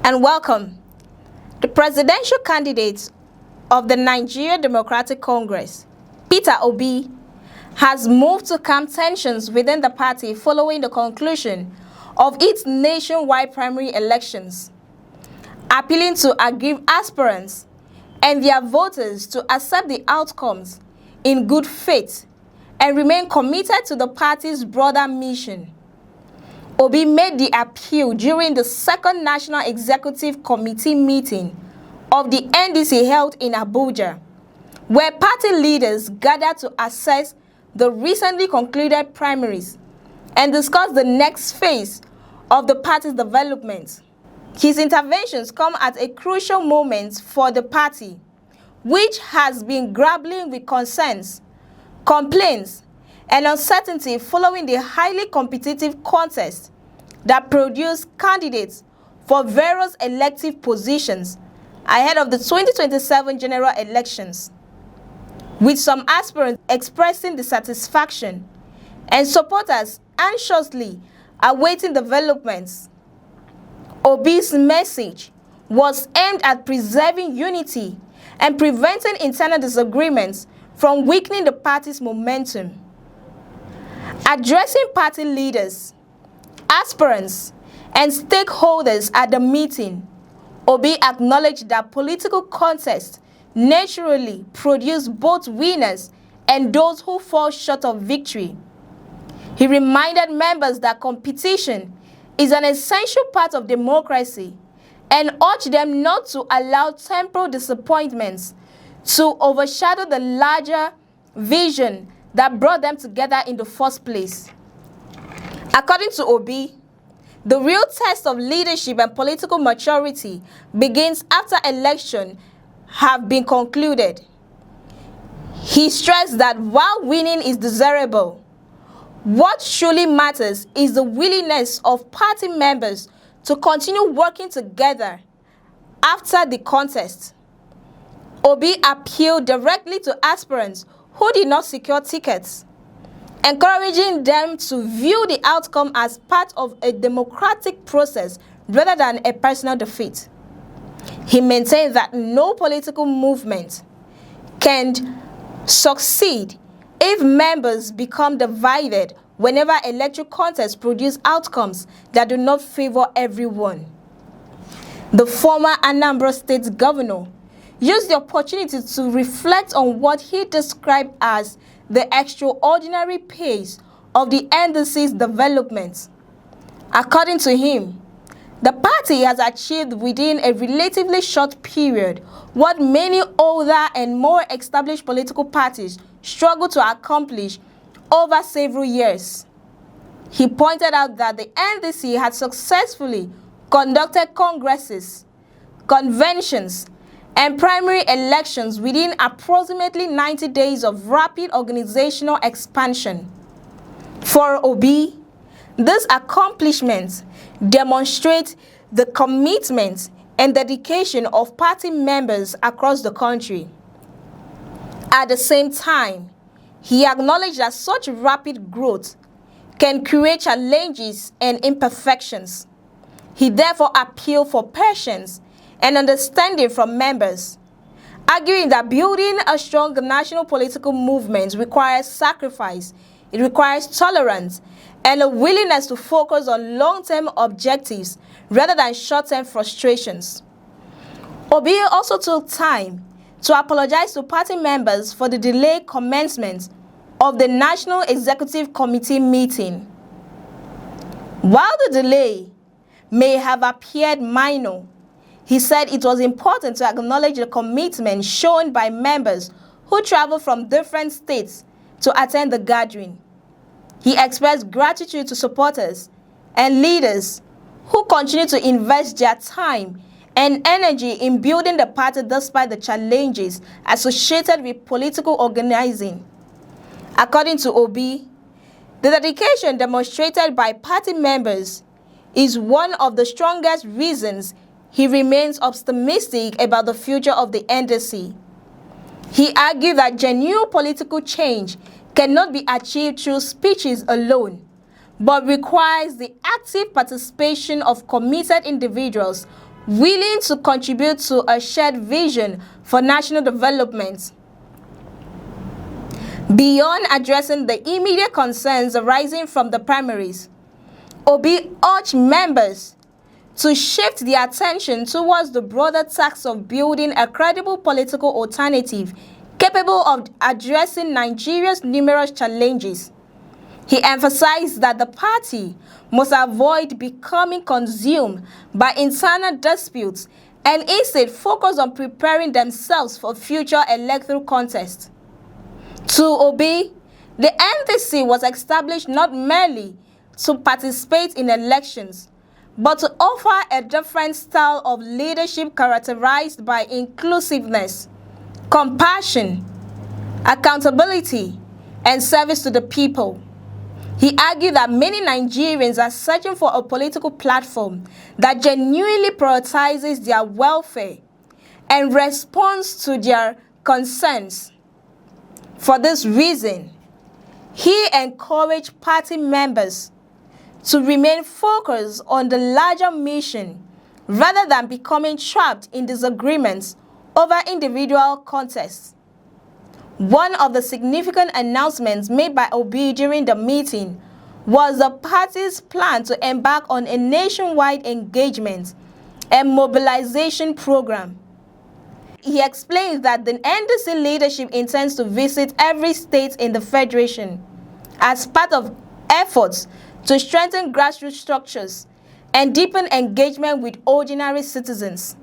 and welcome. The presidential candidate of the Nigerian Democratic Congress, Peter Obi, has moved to calm tensions within the party following the conclusion of its nationwide primary elections, appealing to aggrieved aspirants and their voters to accept the outcomes in good faith and remain committed to the party's broader mission. Obi made the appeal during the second National Executive Committee meeting of the NDC held in Abuja, where party leaders gathered to assess the recently concluded primaries and discuss the next phase of the party's development. His interventions come at a crucial moment for the party, which has been grappling with concerns, complaints, and uncertainty following the highly competitive contest that produced candidates for various elective positions ahead of the 2027 general elections, with some aspirants expressing dissatisfaction and supporters anxiously awaiting developments. Obi's message was aimed at preserving unity and preventing internal disagreements from weakening the party's momentum. Addressing party leaders, aspirants, and stakeholders at the meeting, Obi acknowledged that political contests naturally produce both winners and those who fall short of victory. He reminded members that competition is an essential part of democracy and urged them not to allow temporal disappointments to overshadow the larger vision that brought them together in the first place. According to Obi, the real test of leadership and political maturity begins after elections have been concluded. He stressed that while winning is desirable, what truly matters is the willingness of party members to continue working together after the contest. Obi appealed directly to aspirants who did not secure tickets, encouraging them to view the outcome as part of a democratic process rather than a personal defeat. He maintained that no political movement can succeed if members become divided whenever electoral contests produce outcomes that do not favor everyone. The former Anambra State governor used the opportunity to reflect on what he described as the extraordinary pace of the NDC's development. According to him, the party has achieved within a relatively short period what many older and more established political parties struggled to accomplish over several years. He pointed out that the NDC had successfully conducted congresses, conventions, and primary elections within approximately 90 days of rapid organizational expansion. For Obi, these accomplishments demonstrate the commitment and dedication of party members across the country. At the same time, he acknowledged that such rapid growth can create challenges and imperfections. He therefore appealed for patience and understanding from members, arguing that building a strong national political movement requires sacrifice, it requires tolerance, and a willingness to focus on long-term objectives rather than short-term frustrations. Obi also took time to apologize to party members for the delayed commencement of the National Executive Committee meeting. While the delay may have appeared minor, he said it was important to acknowledge the commitment shown by members who traveled from different states to attend the gathering. He expressed gratitude to supporters and leaders who continue to invest their time and energy in building the party despite the challenges associated with political organizing. According to Obi, the dedication demonstrated by party members is one of the strongest reasons he remains optimistic about the future of the NDC. He argued that genuine political change cannot be achieved through speeches alone, but requires the active participation of committed individuals willing to contribute to a shared vision for national development. Beyond addressing the immediate concerns arising from the primaries, Obi urged members to shift their attention towards the broader task of building a credible political alternative capable of addressing Nigeria's numerous challenges. He emphasized that the party must avoid becoming consumed by internal disputes and instead focus on preparing themselves for future electoral contests. To Obi, the NDC was established not merely to participate in elections, but to offer a different style of leadership characterized by inclusiveness, compassion, accountability, and service to the people. He argued that many Nigerians are searching for a political platform that genuinely prioritizes their welfare and responds to their concerns. For this reason, he encouraged party members to remain focused on the larger mission rather than becoming trapped in disagreements over individual contests. One of the significant announcements made by Obi during the meeting was the party's plan to embark on a nationwide engagement and mobilization program. He explained that the NDC leadership intends to visit every state in the federation as part of efforts to strengthen grassroots structures and deepen engagement with ordinary citizens.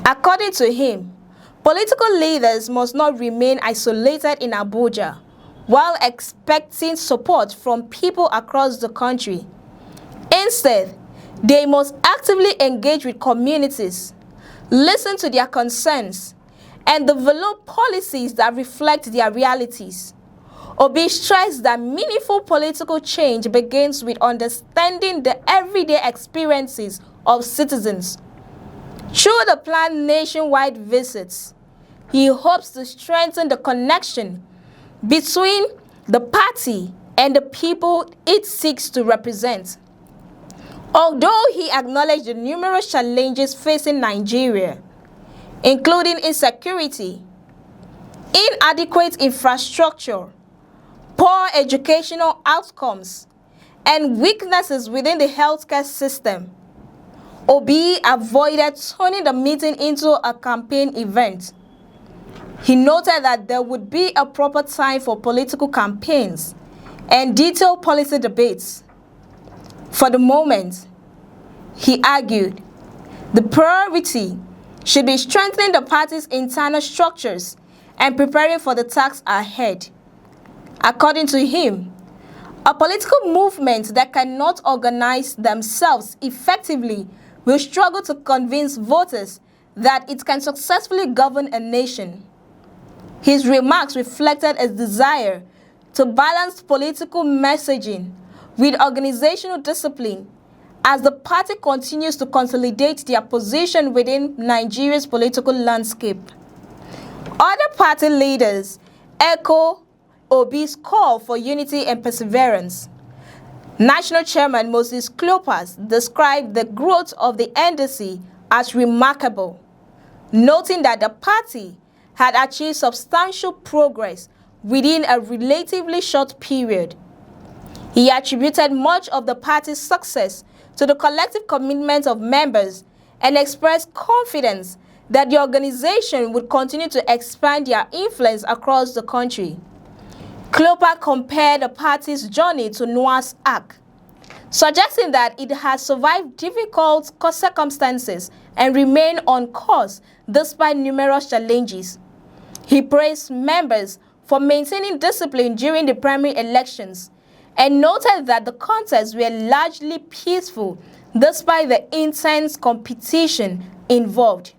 According to him, political leaders must not remain isolated in Abuja while expecting support from people across the country. Instead, they must actively engage with communities, listen to their concerns, and develop policies that reflect their realities. Obi stressed that meaningful political change begins with understanding the everyday experiences of citizens. Through the planned nationwide visits, he hopes to strengthen the connection between the party and the people it seeks to represent. Although he acknowledged the numerous challenges facing Nigeria, including insecurity, inadequate infrastructure, poor educational outcomes, and weaknesses within the healthcare system, Obi avoided turning the meeting into a campaign event. He noted that there would be a proper time for political campaigns and detailed policy debates. For the moment, he argued, the priority should be strengthening the party's internal structures and preparing for the tasks ahead. According to him, a political movement that cannot organize themselves effectively will struggle to convince voters that it can successfully govern a nation. His remarks reflected a desire to balance political messaging with organizational discipline as the party continues to consolidate their position within Nigeria's political landscape. Other party leaders echo Obi's call for unity and perseverance. National Chairman Moses Cleopas described the growth of the NDC as remarkable, noting that the party had achieved substantial progress within a relatively short period. He attributed much of the party's success to the collective commitment of members and expressed confidence that the organization would continue to expand their influence across the country. Cleopas compared the party's journey to Noah's Ark, suggesting that it has survived difficult circumstances and remained on course despite numerous challenges. He praised members for maintaining discipline during the primary elections and noted that the contests were largely peaceful despite the intense competition involved.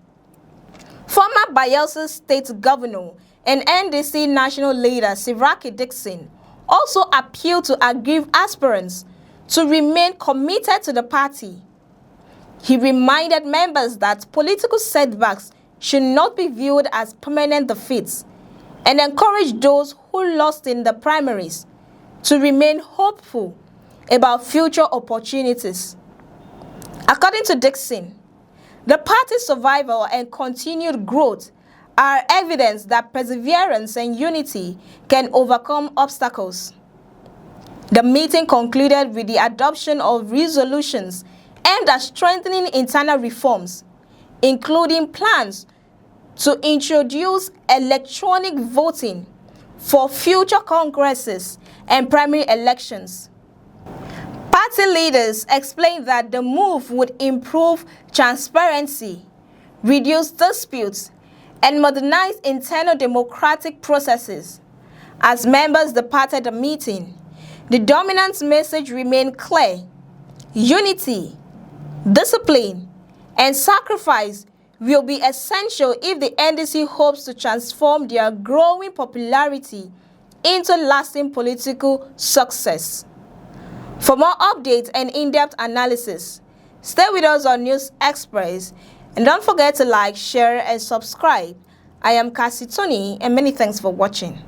Former Bayelsa State Governor and NDC national leader Siraki Dixon also appealed to aggrieved aspirants to remain committed to the party. He reminded members that political setbacks should not be viewed as permanent defeats and encouraged those who lost in the primaries to remain hopeful about future opportunities. According to Dixon, The party's survival and continued growth are evidence that perseverance and unity can overcome obstacles. The meeting concluded with the adoption of resolutions aimed at strengthening internal reforms, including plans to introduce electronic voting for future congresses and primary elections. Party leaders explained that the move would improve transparency, reduce disputes, and modernize internal democratic processes. As members departed the meeting, the dominant message remained clear: unity, discipline, and sacrifice will be essential if the NDC hopes to transform their growing popularity into lasting political success. For more updates and in-depth analysis, stay with us on News Express and don't forget to like, share, and subscribe. I am Cassie Tony, and many thanks for watching.